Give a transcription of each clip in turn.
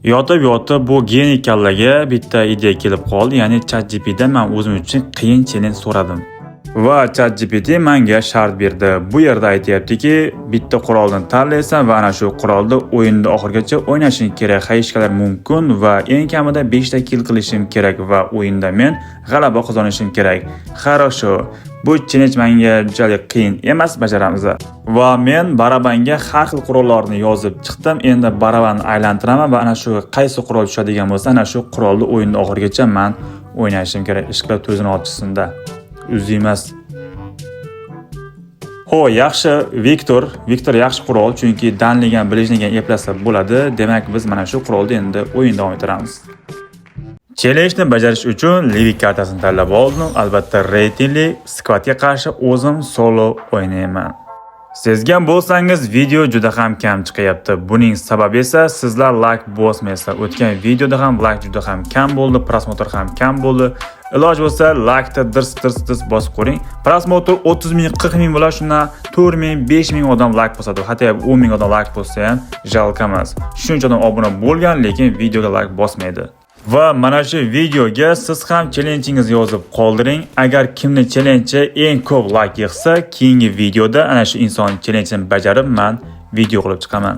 Yotib bu geniy kallaga bitta ideya kelib qoldi, ya'ni ChatGPT dan men o'zim uchun qiyin challenge so'radim. Va ChatGPT menga shart berdi. Bu yerda aytayaptiki, bitta qurolni tanlaysan va ana shu qurolda o'yinni oxirigacha o'ynashing kerak. Qayishkalar mumkin va eng kamida 5 ta kill qilishim kerak va o'yinda men g'alaba qozonishim kerak. Хорошо. Bu challenge menga unchalik qiyin emas, bajaramiz. Va men barabanga har xil qurollarni yozib chiqdim. Endi barabanni aylantiraman va ana shu qaysi qurol tushadigan bo'lsa, ana shu qurolni o'yinni oxirigacha men o'ynashim kerak. Ishqilib to'zini ochisinda. Uzimas. Yaxshi, Viktor yaxshi qurol, chunki danligan, bilishnigan eplasa bo'ladi. Demak, biz mana shu qurolni endi o'yin davom ettiramiz. Challenge'ni bajarish uchun Livik kartasini tanlab oldim. Albatta, reytingli skvatga qarshi o'zim solo o'ynayman. Sezgan bo'lsangiz, video juda ham kam chiqyapti. Buning sababi esa sizlar like bosmaysiz. O'tgan videoda ham like juda ham kam bo'ldi, prosmotr ham kam bo'ldi. Iloj bo'lsa like ta dirs bosib qo'ying. Prosmotr 30 ming, 40 ming bo'lar, shundan 4 ming, 5 ming odam like bosadi. Hatto 10 ming odam like bossa ham jalq emas. Shuncha odam obuna bo'lgan, lekin videoga like bosmaydi. Va mana shu videoga siz ham challengingiz yozib qoldiring. Agar kimni challenge eng ko'p like yig'sa, keyingi videoda ana shu inson challenge'ini bajarib men video qilib chiqaman.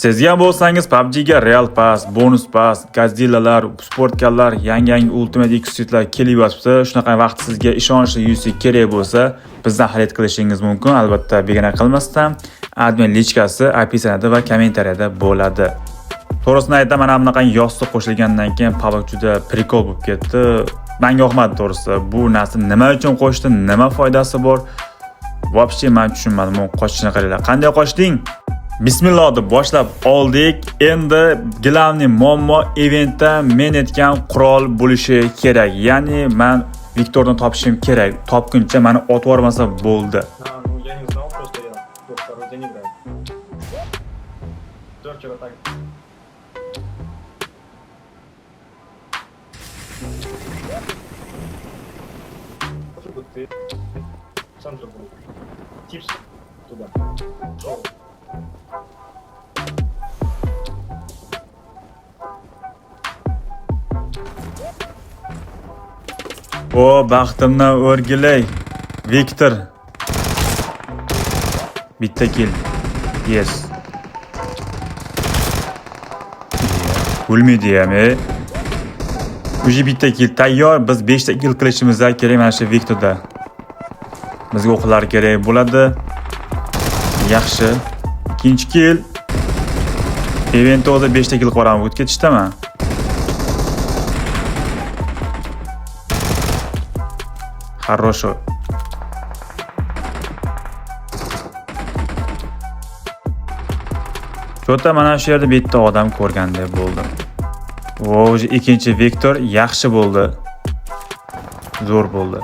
Sezgan bo'lsangiz, PUBG ga Real Pass, bonus pass, Godzillalar, sportkallar, yangi Ultimate Extra'lar kelyapti. Shunaqa vaqt sizga ishonchli UC kerak bo'lsa, bizdan xarid qilishingiz mumkin. Albatta, begona qilmasdan admin lichkasi opisiyanada va kommentariyada bo'ladi. To'g'risini aytaman, mana bunaqangi yostiq qo'shilgandan keyin PUBG juda prikol bo'lib ketdi. Menga yoqmadi to'g'risi. Bu narsa nima uchun qo'shdi, nima foydasi bor? Вообще men tushunmadim. Qochishni qaranglar. Qanday qochding? Bismillah deb boshlab oldik. Endi gilamni muammo eventda men aytgan qurol bo'lishi kerak. Ya'ni men Viktorni topishim kerak. Topguncha meni otib yormasa bo'ldi. Я не знал, просто я второй день играю. Вчера так. Ты центр был. Типс туда. Шел. Baxtimdan o'rgilay. Viktor. Bitta kill. Yes. O'lmaydi-mi? Uji bitta kill tayyor. Biz 5 ta kill qilishimiz kerak mana shu Viktorda. Bizga o'qlar kerak bo'ladi. Yaxshi. Ikkinchi kill. Eventda o'zi 5 ta kill qo'raman, o'tib ketishdimi? Хорошо. Cho'ta mana shu yerda bitta odam ko'rgandek bo'ldim. Ikkinchi Viktor yaxshi bo'ldi. Zo'r bo'ldi.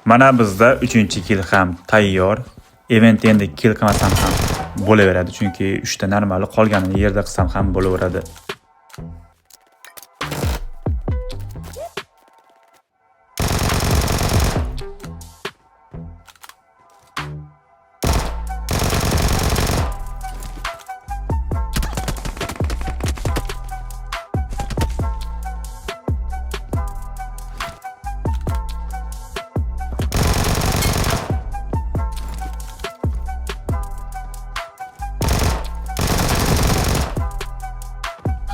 Mana bizda 3-kill ham tayyor. Event endi kill qilmasam ham bo'laveradi, chunki 3 ta normal qolganini yerda qilsam ham bo'laveradi.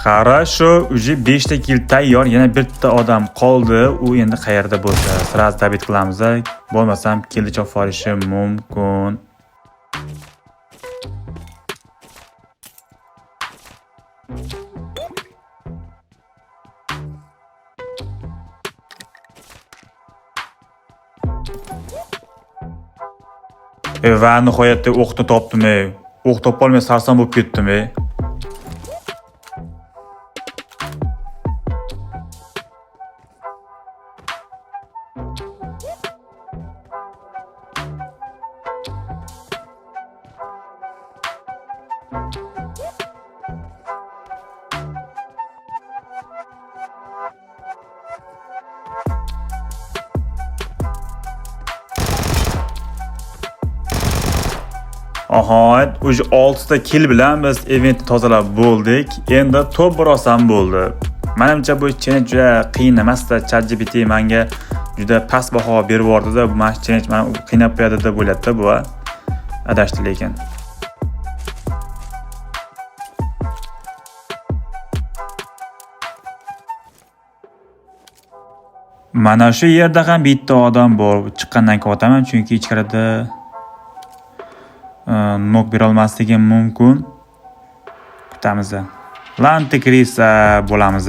Хорошо, уже 5 ta kill tayyor. Yana bitta odam qoldi. U endi qayerda bo'lsa, sразу dabit qilamiz. Bo'lmasam kill chop olishi mumkin. Va nihoyatda o'qni topdim. O'q topolmay sarson bo'lib ketdim. Ahoy, o'sha 6 ta kill bilan biz eventni tozalab bo'ldik. Endi top birosan bo'ldi. Menimcha bu challenge juda qiyin emas-da. ChatGPT menga juda past baho berib yubordi-da. Bu challenge meni qiynab qo'yadi deb o'yladi-da bu. Adashdi lekin. Mana shu yerda ham bitta odam bor. Chiqqandan keyin otaman chunki ichkarida nok bera olmasligim mumkin. Kutamiz. Lanti krisa bo'lamiz.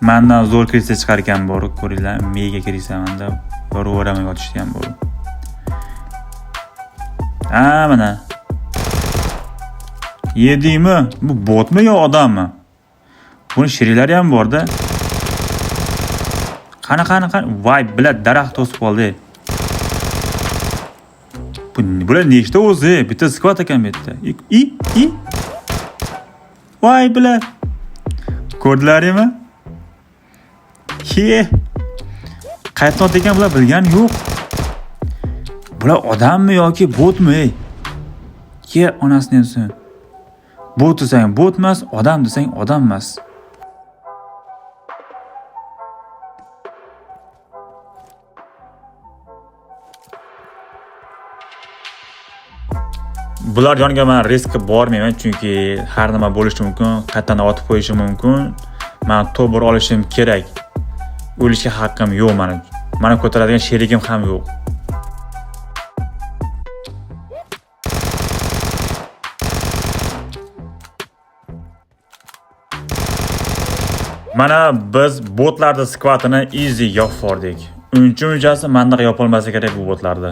Mendan zo'r krisa chiqar ekan bor, ko'ringlar. Mega krisa menda. Bo'ravermay yotishdi ham bor. Mana. Yedingmi? Bu botmi yo odammi? Buni shiriklari ham bor-da. Qani. Voy, bilat daraxt to'sib qoldi. Bular nechta o'zi? Bitta squad ekan bu yerda. Voy bular. Ko'rdlaringmi? Qayerdan ekan bular bilgan yo'q. Bular odammi yoki botmi? Onasini desin. Bot desang bot emas, odam desang odam emas. Bular yoniga men riskka bormayman chunki har nima bo'lishi mumkin, qaytadan otib qo'yishi mumkin. Men to'g'ri olishim kerak. O'lishga haqqim yo'q mening. Meni ko'taradigan sherigim ham yo'q. Mana biz botlarda skvatini easy yopib Unchasi menda yopolmasa kerak bu botlarda.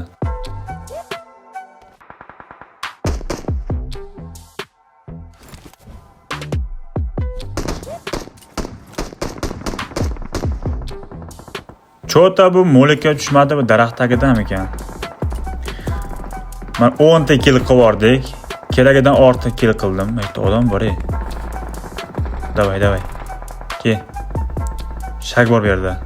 Chota bu molika tushmadi, bu daraxt tagidan ekan. Men 10 ta kill qildik. Keragidan ortiq kill qildim. Aytdi odam bor. Davay. Ke. Shak bor bu yerda.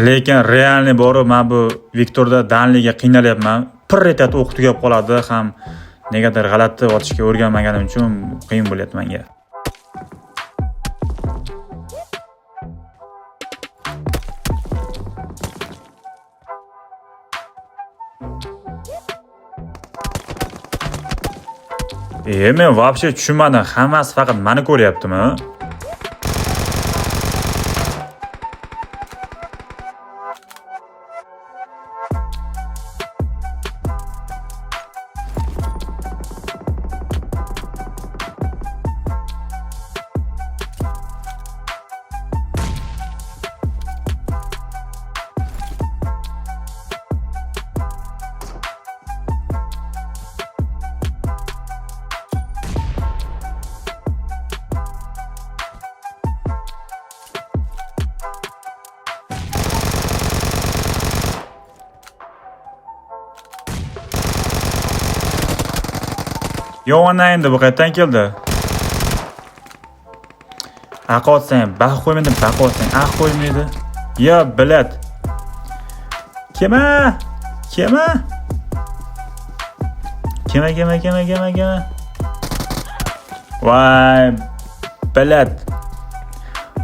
Lekin realni bor, men bu Viktorda danliga qiynalyapman. Pirretat o'q tugab qoladi ham negadir g'alati otishga o'rganmaganim uchun qiyin bo'lyapti menga. Men вообще tushunmadim. Hammasi faqat meni ko'ryaptimi? Yovana endi bu qayerdan keldi? Aqotsang, bax qo'ymaydi, baqotsang, qo'ymaydi. Ya bilat. Kema. Voy, bilat.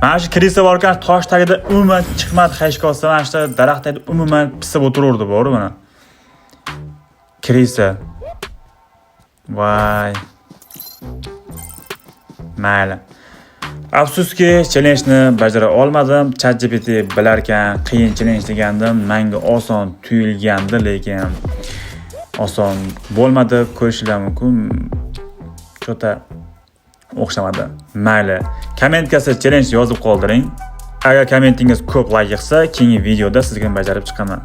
Mana shu krisa bor ekan, tosh tagida umuman chiqmadi hech qolsa, mana shu daraxtda umuman pisib o'tirardi, bor mana. Krisa. Vay. Mayli. Afsuski, challenge-ni bajara olmadim. ChatGPT bilarkan, qiyin challenge degandim. Menga oson tuyulgandi, lekin oson bo'lmadi. Ko'rishlar mumkin. Chota o'xshamadi. Mayli. Kommentga challenge yozib qoldiring. Agar kommentingiz ko'p like yig'sa, keyingi videoda sizga bajarib chiqaman.